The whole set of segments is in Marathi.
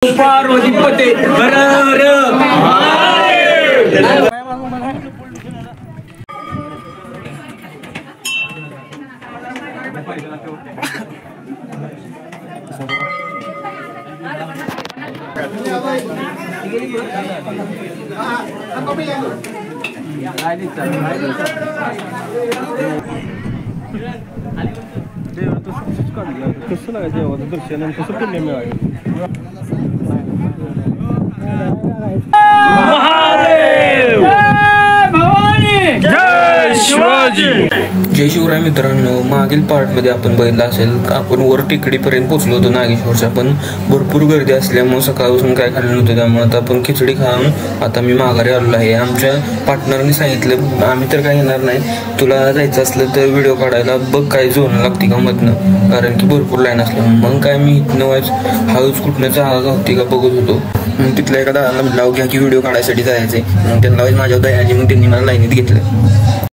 पार्वती पते कसं लागायचं देवाचं दर्शन आणि कसं पुण्य मिळालं. महादेव भवानी जय शिवाजी. जय शिवराय मित्रांनो, मागील पार्टमध्ये आपण बघितलं असेल आपण वर टेकडीपर्यंत पोहोचलो होतो नागेश्वरच्या, पण भरपूर गर्दी असल्यामुळे सकाळपासून काय खाल्लं नव्हतं, त्यामुळे आता आपण खिचडी खाऊन आता मी माघारी आलेलो आहे. आमच्या पार्टनरने सांगितलं आम्ही तर काय येणार नाही, तुला जायचं असलं तर व्हिडिओ काढायला बघ काय झोन लागते का मधनं, कारण की भरपूर लाईन असल्यामुळे. मग काय मी इथनं वाईज हळूच कुठनं जागा होती का बघत होतो. मग तिथल्या एका दादाला म्हटलं घ्या की व्हिडिओ काढायसाठी जायचे. मग त्यांना वाईज माझ्यावर दया आली, मग त्यांनी मला लाईनीत घेतलं.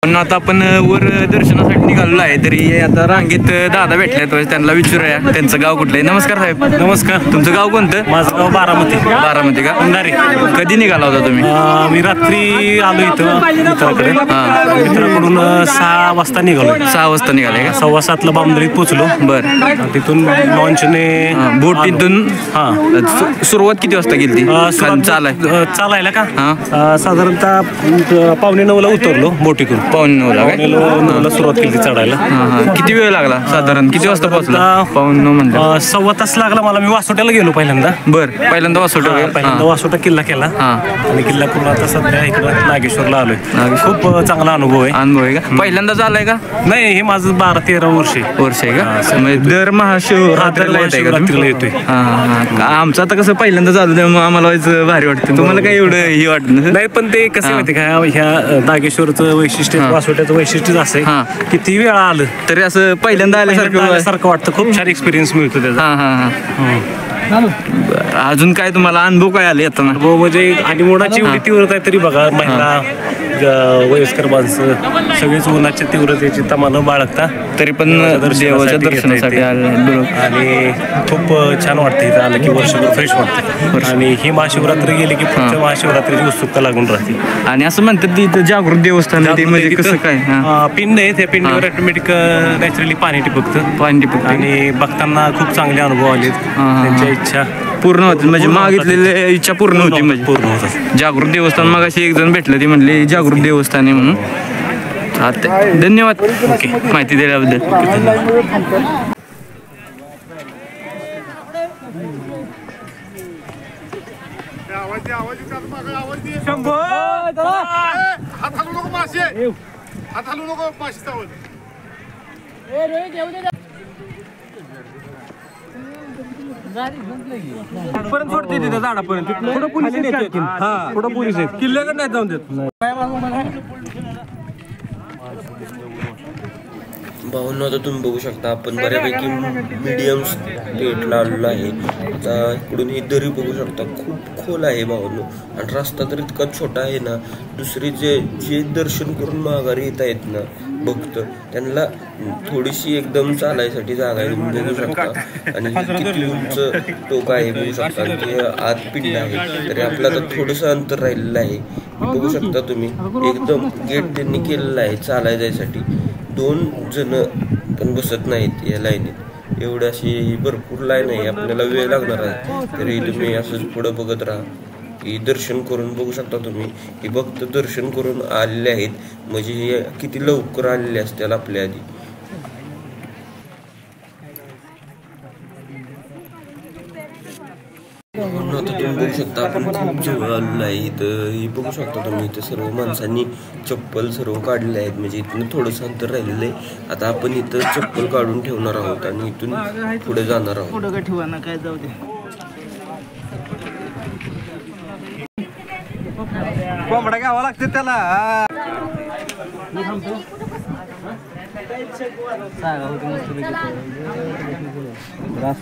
पण आता आपण वर दर्शनासाठी निघालेलो आहे, तरी आता रांगेत दादा भेटले, त्यांना विचारूया त्यांचं गाव कुठलं आहे. नमस्कार साहेब. नमस्कार. तुमचं गाव कोणतं? माझं गाव बारामती. बारामती का? अंधारी. कधी निघाला होता तुम्ही? मी रात्री आलो इथं मित्राकडे. मित्राकडून 6 वाजता निघालो. 6 वाजता निघाले का? 7:15 बामदरीत पोचलो. बरं. तिथून लॉन्चने बोटीतून सुरुवात किती वाजता केली ती? चालायला का साधारणतः 8:45ला उतरलो बोटीतून. 8:45ला सुरुवात केली चढायला. किती वेळ लागला साधारण? किती वाजता पोहोचला? 8:45 म्हणलं. 1/4 तास लागला मला. मी वासोट्याला गेलो पहिल्यांदा. पहिल्यांदा वासोटा किल्ला केला आणि किल्ला पूर्ण आता सध्या इकडं नागेश्वरला आलोय. खूप चांगला अनुभव आहे. का? पहिल्यांदाच आलाय का? नाही, हे माझं 12-13 वर्ष आहे का? दर महाशिवरात्रीला येतोय. आमचं आता कसं पहिल्यांदाच आलो, त्यामुळे आम्हाला भारी वाटतं. तुम्हाला काय एवढं हे वाटत नाही? पण ते कसं माहिती का, ह्या नागेश्वरचं वैशिष्ट्य वासोट्याचं वैशिष्ट्य असं आहे, किती वेळा आलं तरी असं पहिल्यांदा आल्यासारखं वाटतं. खूप छान एक्सपिरियन्स मिळतो त्याचा. अजून काय तुम्हाला अनुभव काय आले आता? म्हणजे आणि उन्हाची एवढी तीव्रता आहे तरी बघा, महिला वयस्कर माणसं सगळेच उन्हाच्या तीव्रतेची तमानं बाळगता तरी पण देवाच्या दर्शनासाठी आणि खूप छान वाटतं. इथं आलं की वर्षभर फ्रेश वाटतं. आणि ही महाशिवरात्री गेली की पुढच्या महाशिवरात्रीची उत्सुकता लागून राहते. आणि असं म्हणतात तिथं जागृत देवस्थान म्हणजे कसं काय? पिंड आहे, त्या पिंडीवर ऑटोमॅटिक नॅचरली पाणी टिपकतं आणि बघताना खूप चांगले अनुभव आले. त्यांच्या इच्छा पूर्ण होती, म्हणजे मागितलेली इच्छा पूर्ण होती, म्हणजे पूर्ण होतात. जागृत देवस्थान. मग अशी एक जण भेटलं, ती म्हणली जागृत देवस्थान आहे म्हणून. धन्यवाद माहिती दिल्याबद्दल. पर्यंत सोडते तिथे झाडापर्यंत. पुढे पोलीस आहेत. पुढे पोलीस आहेत. किल्ल्याकडे नाही जाऊन देत. भावना आता तुम्ही बघू शकता, आपण बऱ्यापैकी मीडियम स्टेटला आलेलो आहे. आता इकडून ही दरी बघू शकता, खूप खोल आहे भावनो. आणि रस्ता तर इतका छोटा आहे ना, दुसरे जे दर्शन करून माघारी येत आहेत ना भक्त, त्यांना थोडीशी एकदम चालायसाठी जागा आहे, तुम्ही बघू शकता. आणि किती उंच टोक आहे बघू शकता. आणि आत पिंड आहे, तरी आपलं आता थोडंसं अंतर राहिलेलं आहे. बघू शकता तुम्ही, एकदम गेट त्यांनी केलेलं आहे चालाय जायसाठी. 2 जण पण बसत नाहीत या लाईनीत. एवढी अशी भरपूर लाईन आहे, आपल्याला वेळ लागणार आहे. तरी तुम्ही असंच पुढं बघत राहा की दर्शन करून बघू शकता तुम्ही की भक्त दर्शन करून आलेले आहेत. म्हणजे हे किती लवकर आलेले असतील आपल्या आधी. आता तुम्ही बघू शकता, आपण खूप जवळ आलेलो आहे. इथं हे बघू शकता तुम्ही, इथं सर्व माणसांनी चप्पल सर्व काढले आहेत. म्हणजे इथून थोडंसं अंतर राहिलेलं आहे. आता आपण इथं चप्पल काढून ठेवणार आहोत आणि इथून पुढे जाणार आहोत. कोंबडा घ्यावा लागते त्याला.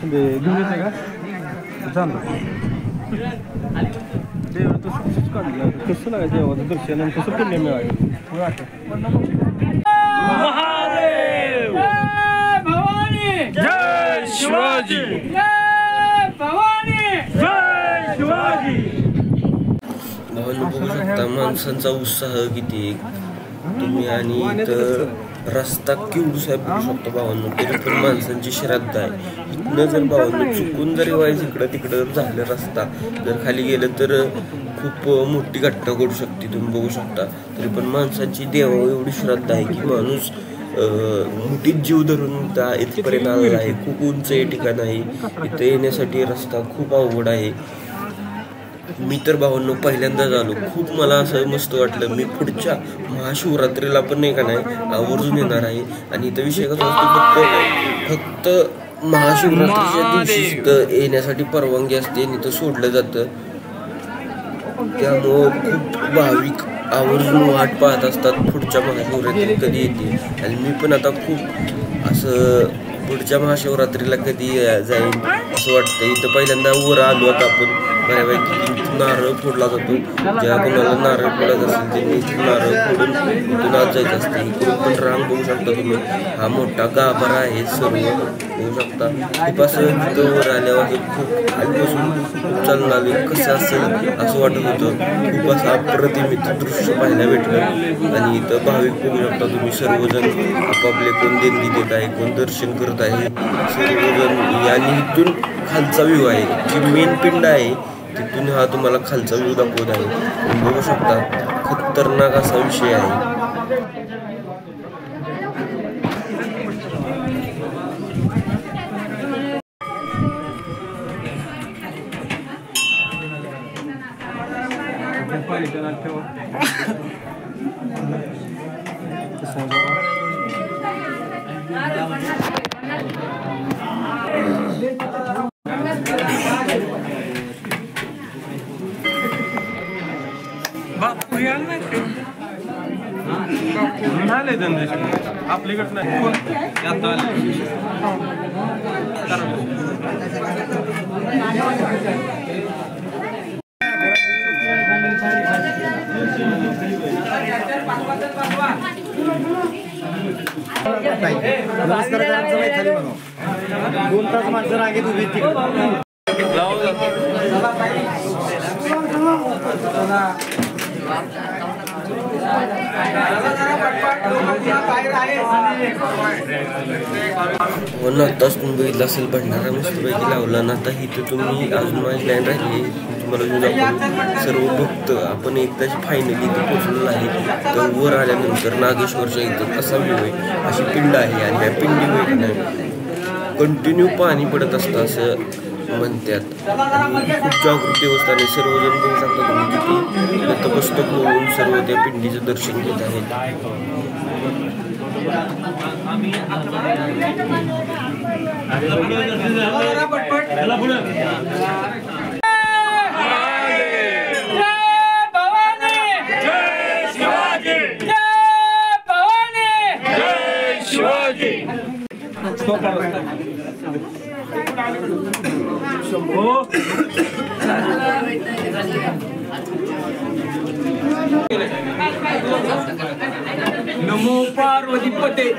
घेऊन येते का? कसं लागायचं देवाचं दर्शन आणि कसं पुण्य मिळालं. महादेव भवानी जय शिवाजी. जय भवानी जय भावांनो बघू शकता माणसांचा उत्साह किती तुम्ही आणि इथं रस्ता केवढूसा बघू शकतो भावांनो, तरी पण माणसांची श्रद्धा आहे. इथनं जर भावांनो चुकून जरी वाईज इकडं तिकडं झालं रस्ता जर खाली गेलं तर खूप मोठी घटना घडू शकते. तुम्ही बघू शकता तरी पण माणसांची देवावर एवढी श्रद्धा आहे की माणूस मुठीत जीव धरून इथपर्यंत आलेला आहे. खूप उंच हे ठिकाण आहे, इथं येण्यासाठी रस्ता खूप अवघड आहे. मी तर भावांनो पहिल्यांदाच आलो, खूप मला असं मस्त वाटलं. मी पुढच्या महाशिवरात्रीला पण नाही का नाही आवर्जून येणार आहे. आणि इथं विषय कसा असतो, फक्त महाशिवरात्रीच्या दिवशी येण्यासाठी परवानगी असते आणि इथं सोडलं जातं. त्यामुळं खूप भाविक आवर्जून वाट पाहत असतात पुढच्या महाशिवरात्री कधी येते. आणि मी पण आता खूप असं पुढच्या महाशिवरात्रीला कधी जाईन असं वाटतं. इथं पहिल्यांदा वर आलो आता आपण बऱ्यापैकी. नारळ फोडला जातो, ज्या कोणाला नारळ फोडत असेल त्यांनी नारळ फोडून इथून आज जायचं असते. इकडून पण रांग बघू शकता तुम्ही, हा मोठा गाभारा आहे सर्व बघू शकता. तिथपासून तिथं वर आल्यावर खूप खालीपासून चालून आले कसं असेल असं वाटत होतं. खूप असं अप्रतिम इथं दृश्य पाहायला भेटलं. आणि इथं भाविक बघू शकता तुम्ही सर्वजण आपापले कोण देणगी देत आहे, कोण दर्शन करत आहे सर्वजण. आणि इथून खालचा व्ह्यू आहे, जी मेन पिंड आहे तिथून हा तुम्हाला खालचा व्ह्यू दाखवत आहे. तुम्ही बघू शकता खतरनाक असा विषय आहे. आपल्याकडं नाही नमस्कार खाली म्हणून 2 तास माणसं रांगेत उभी तिकडे. आताच तुम्ही बघितलं असेल भंडारा मस्तपैकी लावला ना. आता इथं तुम्ही अजून माझी लाईन राहिली तुम्हाला घेऊन आपण सर्व भक्त आपण एकदाच फायनली इथं पोहोचलेलं आहे. तर वर आल्यानंतर नागेश्वरच्या इथं कसा व्ह्यू आहे, अशी पिंड आहे. आणि ह्या पिंडीमध्ये नाही कंटिन्यू पाणी पडत असतं असं म्हणतात. आणि खूप जागृती व्यवस्थाने सर्वजण बघू शकता तुम्ही किती नतमस्तक होऊन सर्व त्या पिंडीचं दर्शन घेत आहेत. नमो पार्वती पते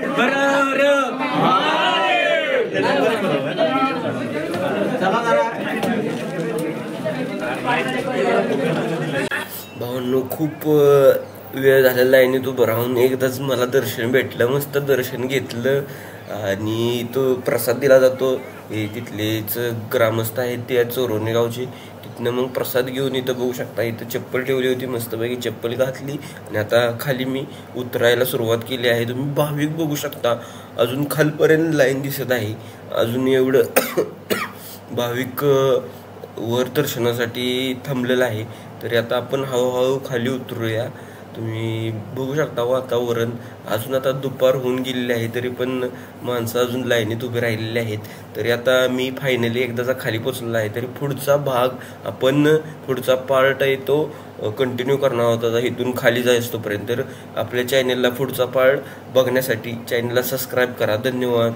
भावांनो खूप वेळ झालेला लाईनीत उभं राहून एकदाच मला दर्शन भेटलं. मस्त दर्शन घेतलं आणि तो प्रसाद दिला जातो. हे तिथलेच ग्रामस्थ आहेत ते चोरोने गावचे. तिथनं मग प्रसाद घेऊन इथं बघू शकता इथं चप्पल ठेवली होती, मस्तपैकी चप्पल घातली आणि आता खाली मी उतरायला सुरुवात केली आहे. तुम्ही भाविक बघू शकता अजून खालपर्यंत लाईन दिसत आहे. अजून एवढं भाविक वर दर्शनासाठी थांबलेलं आहे. तरी आता आपण हळूहळू खाली उतरूया. तुम्ही बघू शकता वातावरण अजून आता दुपार होऊन गेलेली आहे तरी पण माणसं अजून लाईनीत उभे राहिलेले आहेत. तरी आता मी फायनली एकदाचा खाली पोचलेला आहे. तरी पुढचा भाग आपण पुढचा पार्ट आहे तो कंटिन्यू करणार होता इथून खाली जायचं तोपर्यंत. तर आपल्या चॅनलला पुढचा पार्ट बघण्यासाठी चॅनलला सबस्क्राईब करा. धन्यवाद.